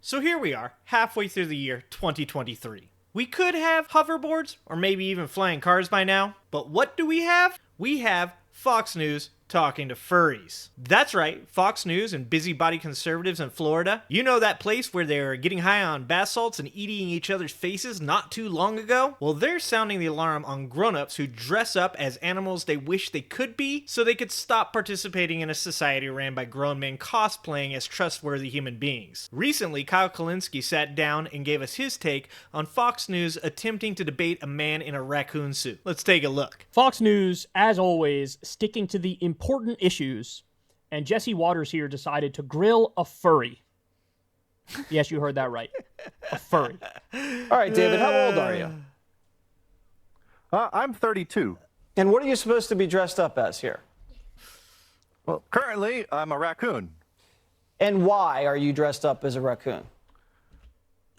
So here we are, halfway through the year 2023. We could have hoverboards, or maybe even flying cars by now, but what do we have? We have Fox News talking to furries. That's right, Fox News and busybody conservatives in Florida. You know that place where they're getting high on bath salts and eating each other's faces not too long ago? Well, they're sounding the alarm on grown-ups who dress up as animals they wish they could be so they could stop participating in a society ran by grown men cosplaying as trustworthy human beings. Recently, Kyle Kulinski sat down and gave us his take on Fox News attempting to debate a man in a raccoon suit. Let's take a look. Fox News, as always, sticking to the important issues, and Jesse Waters here decided to grill a furry. Yes, you heard that right. A furry. All right, David, how old are you? I'm 32. And what are you supposed to be dressed up as here? Well, currently, I'm a raccoon. And why are you dressed up as a raccoon?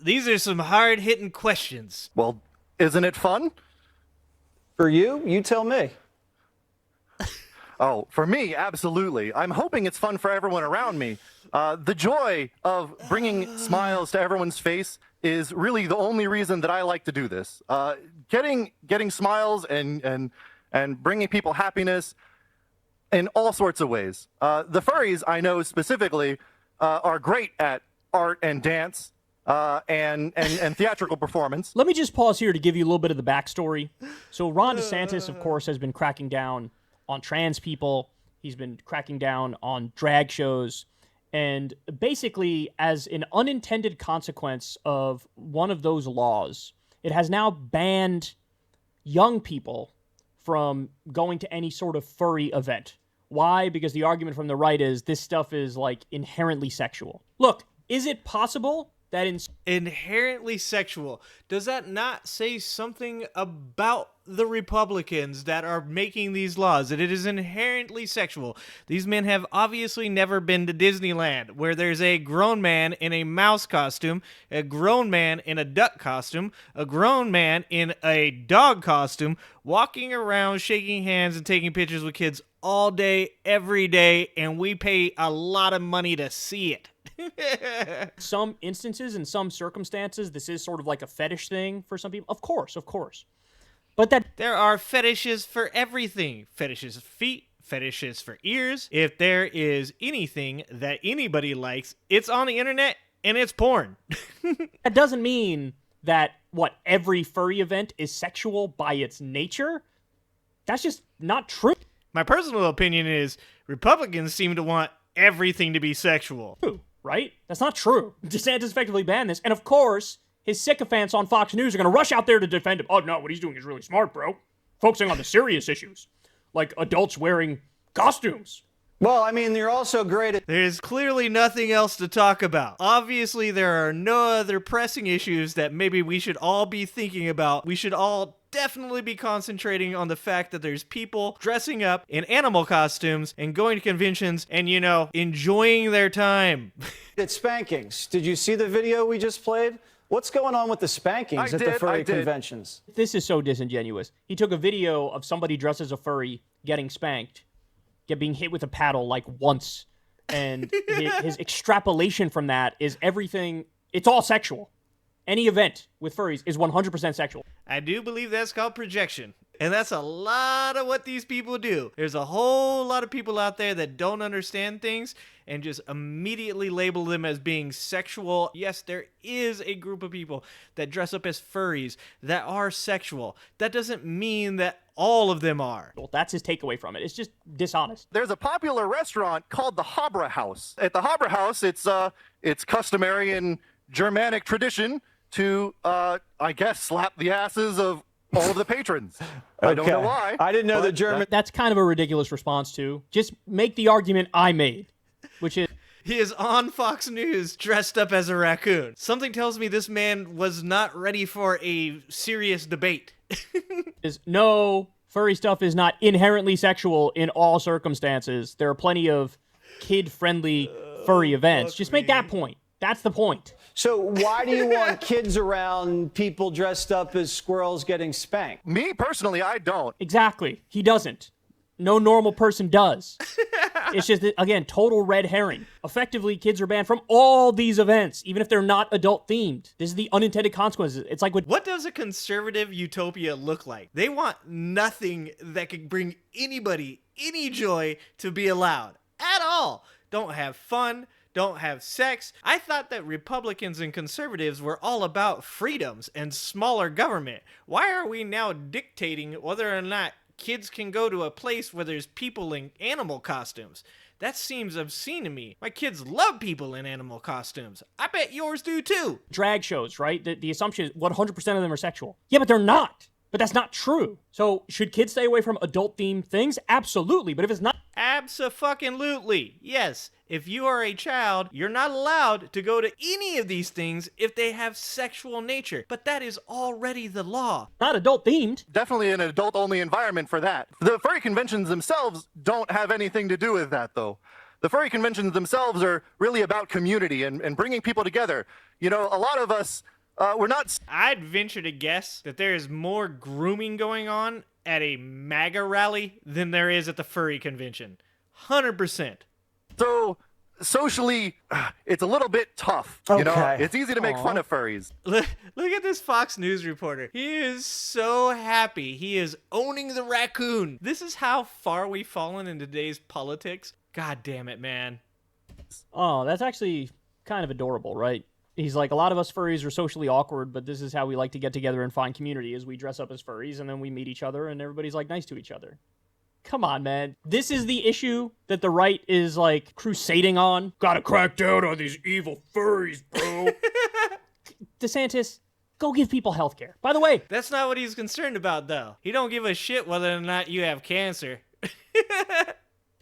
These are some hard-hitting questions. Well, isn't it fun? For you? You tell me. Oh, for me, absolutely. I'm hoping it's fun for everyone around me. The joy of bringing smiles to everyone's face is really the only reason that I like to do this. Getting smiles and bringing people happiness in all sorts of ways. The furries, I know specifically, are great at art and dance and theatrical performance. Let me just pause here to give you a little bit of the backstory. So Ron DeSantis, of course, has been cracking down on trans people. He's been cracking down on drag shows. And basically, as an unintended consequence of one of those laws, it has now banned young people from going to any sort of furry event. Why? Because the argument from the right is this stuff is like inherently sexual. Look, is it possible that inherently sexual? Does that not say something about the Republicans that are making these laws, that it is inherently sexual? These men have obviously never been to Disneyland, where there's a grown man in a mouse costume, a grown man in a duck costume, a grown man in a dog costume, walking around shaking hands and taking pictures with kids all day, every day, and we pay a lot of money to see it. Some instances, in some circumstances, this is sort of like a fetish thing for some people. Of course. But that there are fetishes for everything. Fetishes for feet, fetishes for ears. If there is anything that anybody likes, it's on the internet and it's porn. That doesn't mean that, every furry event is sexual by its nature? That's just not true. My personal opinion is Republicans seem to want everything to be sexual. Right? That's not true. DeSantis effectively banned this. And of course, his sycophants on Fox News are going to rush out there to defend him. Oh, no, what he's doing is really smart, bro. Focusing on the serious issues, like adults wearing costumes. Well, I mean, you're also great at... There's clearly nothing else to talk about. Obviously, there are no other pressing issues that maybe we should all be thinking about. We should all definitely be concentrating on the fact that there's people dressing up in animal costumes and going to conventions and, enjoying their time. At spankings. Did you see the video we just played? What's going on with the spankings at the furry conventions? This is so disingenuous. He took a video of somebody dressed as a furry getting spanked, being hit with a paddle like once, and his extrapolation from that is everything. It's all sexual. Any event with furries is 100% sexual. I do believe that's called projection. And that's a lot of what these people do. There's a whole lot of people out there that don't understand things and just immediately label them as being sexual. Yes, there is a group of people that dress up as furries that are sexual. That doesn't mean that all of them are. Well, that's his takeaway from it. It's just dishonest. There's a popular restaurant called the Habra House. At the Habra House, it's customary in Germanic tradition to, I guess, slap the asses of all of the patrons. I don't know why. I didn't know the German... That's kind of a ridiculous response, too. Just make the argument I made, which is... He is on Fox News dressed up as a raccoon. Something tells me this man was not ready for a serious debate. No, furry stuff is not inherently sexual in all circumstances. There are plenty of kid-friendly furry events. Just make that point. That's the point. So why do you want kids around people dressed up as squirrels getting spanked? Me, personally, I don't. Exactly. He doesn't. no normal person does. It's just, again, total red herring. Effectively, kids are banned from all these events, even if they're not adult-themed. This is the unintended consequences. It's like what does a conservative utopia look like? They want nothing that could bring anybody any joy to be allowed at all. Don't have fun. Don't have sex. I thought that Republicans and conservatives were all about freedoms and smaller government. Why are we now dictating whether or not kids can go to a place where there's people in animal costumes? That seems obscene to me. My kids love people in animal costumes. I bet yours do too. Drag shows, right? The assumption is 100% of them are sexual. Yeah, but they're not. But that's not true. So should kids stay away from adult-themed things? Absolutely. But if it's not... Abso-fucking-lutely. Yes. If you are a child, you're not allowed to go to any of these things if they have sexual nature. But that is already the law. Not adult-themed. Definitely an adult-only environment for that. The furry conventions themselves don't have anything to do with that, though. The furry conventions themselves are really about community and bringing people together. You know, a lot of us... we're not... I'd venture to guess that there is more grooming going on at a MAGA rally than there is at the furry convention. 100%. So, socially, it's a little bit tough. You know, it's easy to make fun of furries. Look at this Fox News reporter. He is so happy. He is owning the raccoon. This is how far we've fallen in today's politics. God damn it, man. Oh, that's actually kind of adorable, right? He's like, a lot of us furries are socially awkward, but this is how we like to get together and find community, is we dress up as furries and then we meet each other and everybody's like nice to each other. Come on, man. This is the issue that the right is like crusading on. Gotta crack down on these evil furries, bro. DeSantis, go give people healthcare. By the way, that's not what he's concerned about, though. He don't give a shit whether or not you have cancer.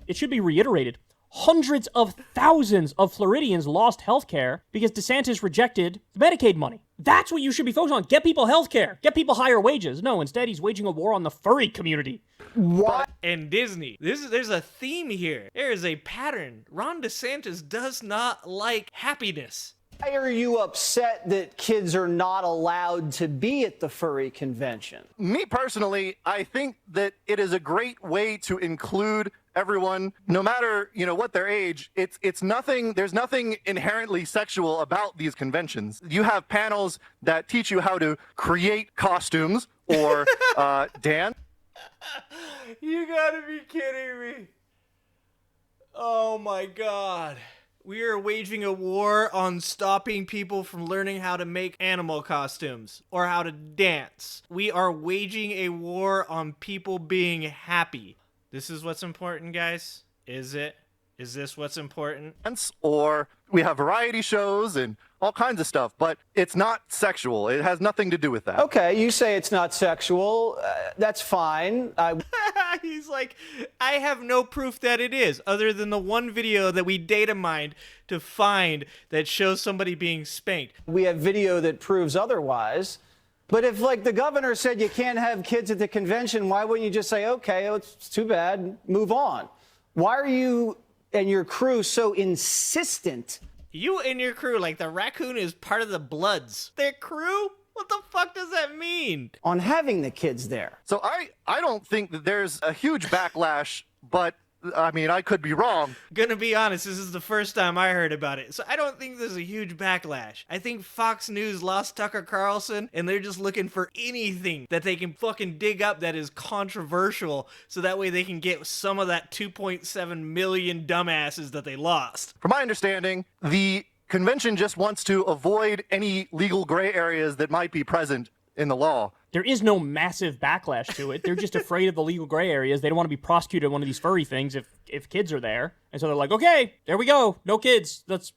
It should be reiterated. Hundreds of thousands of Floridians lost healthcare because DeSantis rejected the Medicaid money. That's what you should be focused on. Get people healthcare. Get people higher wages. No, instead he's waging a war on the furry community. What? And Disney. There's a theme here. There is a pattern. Ron DeSantis does not like happiness. Why are you upset that kids are not allowed to be at the furry convention? Me personally, I think that it is a great way to include everyone, no matter, you know, what their age. It's nothing, there's nothing inherently sexual about these conventions. You have panels that teach you how to create costumes or dance. You gotta be kidding me. Oh my God. We are waging a war on stopping people from learning how to make animal costumes or how to dance. We are waging a war on people being happy. This is what's important, guys? Is it? Is this what's important? Or we have variety shows and all kinds of stuff, but it's not sexual. It has nothing to do with that. Okay, you say it's not sexual. That's fine. He's like, I have no proof that it is, other than the one video that we data mined to find that shows somebody being spanked. We have video that proves otherwise. But if, like, the governor said you can't have kids at the convention, why wouldn't you just say, okay, it's too bad, move on? Why are you and your crew so insistent? You and your crew, like the raccoon is part of the Bloods. Their crew? What the fuck does that mean? On having the kids there. So I don't think that there's a huge backlash, but I mean, I could be wrong. Gonna be honest, this is the first time I heard about it, so I don't think there's a huge backlash. I think Fox News lost Tucker Carlson, and they're just looking for anything that they can fucking dig up that is controversial, so that way they can get some of that 2.7 million dumbasses that they lost. From my understanding, the convention just wants to avoid any legal gray areas that might be present in the law. There is no massive backlash to it. They're just afraid of the legal gray areas. They don't want to be prosecuted on one of these furry things if kids are there. And so they're like, okay, there we go. No kids. Let's,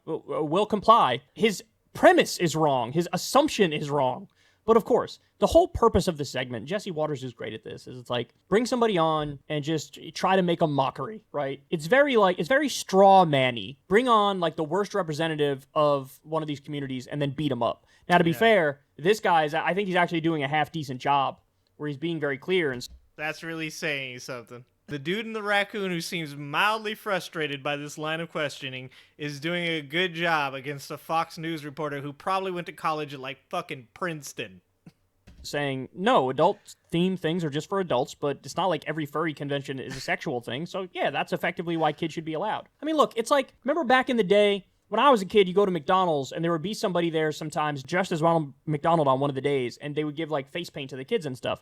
we'll comply. His premise is wrong. His assumption is wrong. But of course, the whole purpose of the segment, Jesse Waters is great at this, is it's like, bring somebody on and just try to make a mockery, right? It's very straw man-y. Bring on like the worst representative of one of these communities and then beat them up. Now, to be fair, this guy's, I think he's actually doing a half-decent job where he's being very clear. And that's really saying something. The dude in the raccoon who seems mildly frustrated by this line of questioning is doing a good job against a Fox News reporter who probably went to college at like fucking Princeton. saying, no, adult-themed things are just for adults, but it's not like every furry convention is a sexual thing. So, yeah, that's effectively why kids should be allowed. I mean, look, it's like, remember back in the day, when I was a kid, you go to McDonald's, and there would be somebody there sometimes dressed as Ronald McDonald on one of the days, and they would give, like, face paint to the kids and stuff.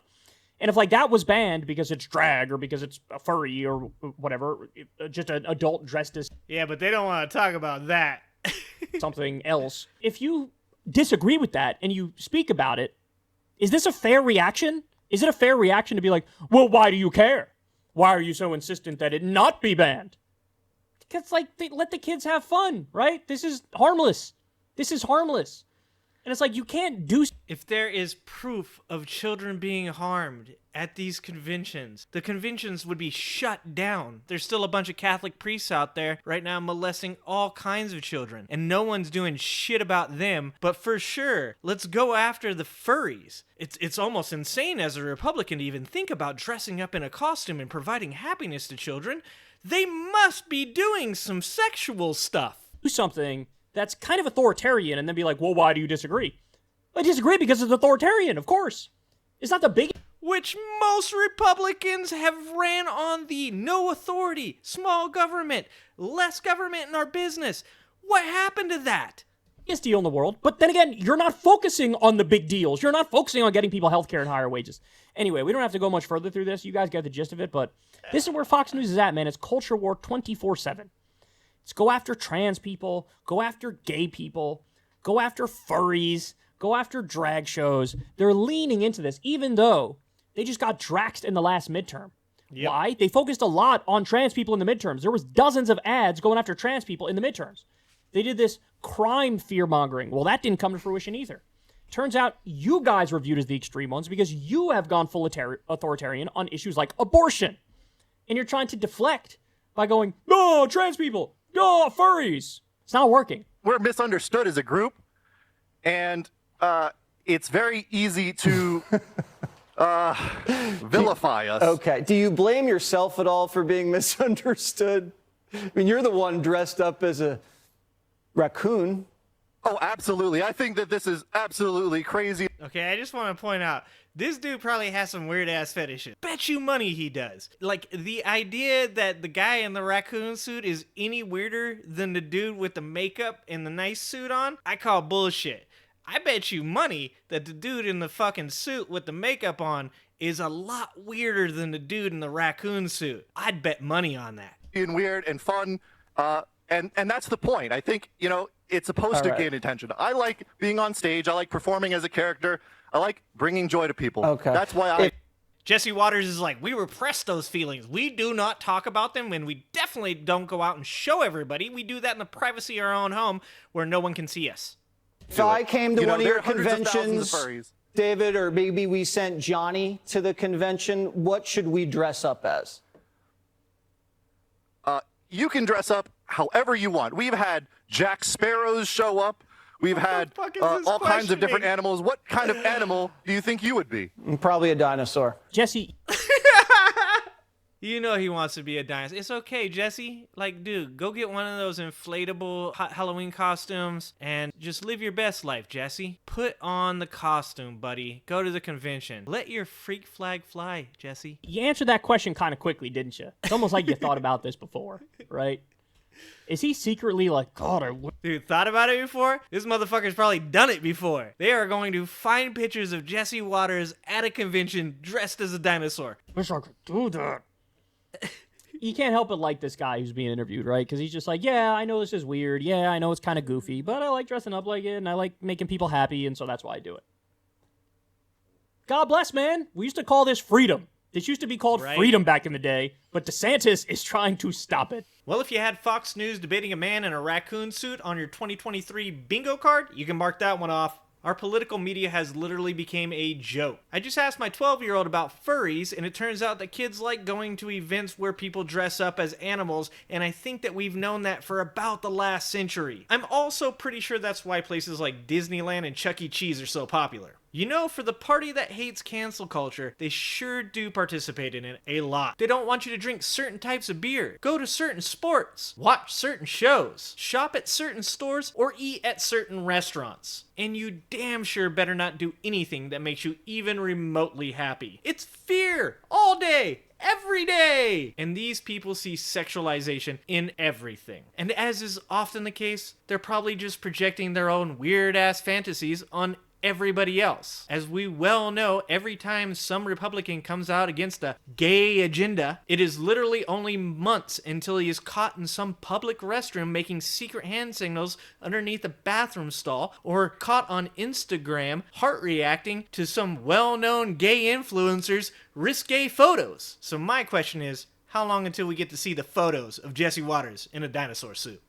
And if, like, that was banned because it's drag or because it's a furry or whatever, just an adult dressed as... Yeah, but they don't want to talk about that. something else. If you disagree with that and you speak about it, is this a fair reaction? Is it a fair reaction to be like, well, why do you care? Why are you so insistent that it not be banned? Because, like, let the kids have fun, right? This is harmless. This is harmless. And it's like, you can't do... If there is proof of children being harmed at these conventions, the conventions would be shut down. There's still a bunch of Catholic priests out there right now molesting all kinds of children, and no one's doing shit about them. But for sure, let's go after the furries. It's almost insane as a Republican to even think about dressing up in a costume and providing happiness to children. They must be doing some sexual stuff. Do something that's kind of authoritarian and then be like, well, why do you disagree? I disagree because it's authoritarian, of course. It's not the big... Which most Republicans have ran on the no authority, small government, less government in our business. What happened to that? Biggest deal in the world. But then again, you're not focusing on the big deals. You're not focusing on getting people health care and higher wages. Anyway, we don't have to go much further through this. You guys get the gist of it, but this is where Fox News is at, man. It's culture war 24/7. It's go after trans people, go after gay people, go after furries, go after drag shows. They're leaning into this, even though they just got draxed in the last midterm. Yep. Why? They focused a lot on trans people in the midterms. There was dozens of ads going after trans people in the midterms. They did this crime fear-mongering. Well, that didn't come to fruition either. Turns out you guys were viewed as the extreme ones because you have gone full authoritarian on issues like abortion. And you're trying to deflect by going, no, trans people, no, furries. It's not working. We're misunderstood as a group, and it's very easy to vilify us. Okay. Do you blame yourself at all for being misunderstood? I mean, you're the one dressed up as a raccoon. Oh, absolutely. I think that this is absolutely crazy. Okay, I just want to point out, this dude probably has some weird-ass fetishes. Bet you money he does. Like, the idea that the guy in the raccoon suit is any weirder than the dude with the makeup and the nice suit on, I call bullshit. I bet you money that the dude in the fucking suit with the makeup on is a lot weirder than the dude in the raccoon suit. I'd bet money on that. Being weird and fun, and that's the point. I think, you know, it's supposed to gain attention. I like being on stage. I like performing as a character. I like bringing joy to people. Okay. That's why Jesse Waters is like, we repress those feelings. We do not talk about them, and we definitely don't go out and show everybody. We do that in the privacy of our own home where no one can see us. If I came to one of your conventions, of David, or maybe we sent Johnny to the convention, what should we dress up as? You can dress up however you want. We've had Jack Sparrows show up. We've had all kinds of different animals. What kind of animal do you think you would be? Probably a dinosaur. Jesse. You know he wants to be a dinosaur. It's okay, Jesse. Like, dude, go get one of those inflatable Halloween costumes and just live your best life, Jesse. Put on the costume, buddy. Go to the convention. Let your freak flag fly, Jesse. You answered that question kind of quickly, didn't you? It's almost like you thought about this before, right? Is he secretly like, God, I would... Dude, thought about it before? This motherfucker's probably done it before. They are going to find pictures of Jesse Waters at a convention dressed as a dinosaur. Wish I could do that. You can't help but like this guy who's being interviewed, right? Because he's just like, yeah, I know this is weird. Yeah, I know it's kind of goofy, but I like dressing up like it, and I like making people happy, and so that's why I do it. God bless, man. We used to call this freedom. This used to be called freedom back in the day, but DeSantis is trying to stop it. Well, if you had Fox News debating a man in a raccoon suit on your 2023 bingo card, you can mark that one off. Our political media has literally become a joke. I just asked my 12-year-old about furries, and it turns out that kids like going to events where people dress up as animals, and I think that we've known that for about the last century. I'm also pretty sure that's why places like Disneyland and Chuck E. Cheese are so popular. You know, for the party that hates cancel culture, they sure do participate in it a lot. They don't want you to drink certain types of beer, go to certain sports, watch certain shows, shop at certain stores, or eat at certain restaurants. And you damn sure better not do anything that makes you even remotely happy. It's fear all day, every day! And these people see sexualization in everything. And as is often the case, they're probably just projecting their own weird-ass fantasies on everybody else. As we well know, every time some Republican comes out against a gay agenda, it is literally only months until he is caught in some public restroom making secret hand signals underneath a bathroom stall, or caught on Instagram heart reacting to some well-known gay influencers' risque photos. So my question is, how long until we get to see the photos of Jesse Waters in a dinosaur suit?